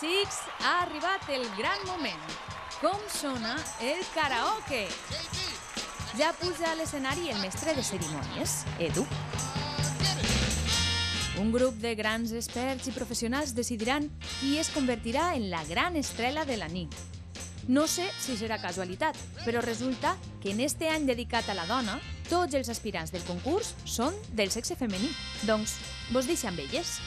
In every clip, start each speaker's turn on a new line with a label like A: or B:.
A: xics, ha arribat el gran moment. Com sona el karaoke? Ja puja a l'escenari el mestre de cerimònies, Edu. Un grup de grans experts i professionals decidiran qui es convertirà en la gran estrella de la nit. No sé si serà casualitat, però resulta que en este any dedicat a la dona, tots els aspirants del concurs són del sexe femení. Doncs, vos deixo amb elles.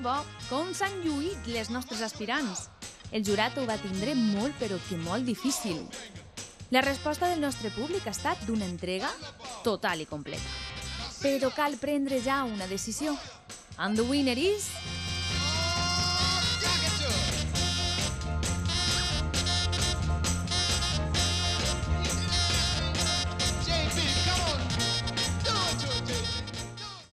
A: Bo, com s'han lluït les nostres aspirants. El jurat ho va tindre molt, però que molt difícil. La resposta del nostre públic ha estat d'una entrega total i completa. Però cal prendre ja una decisió. And the winner is...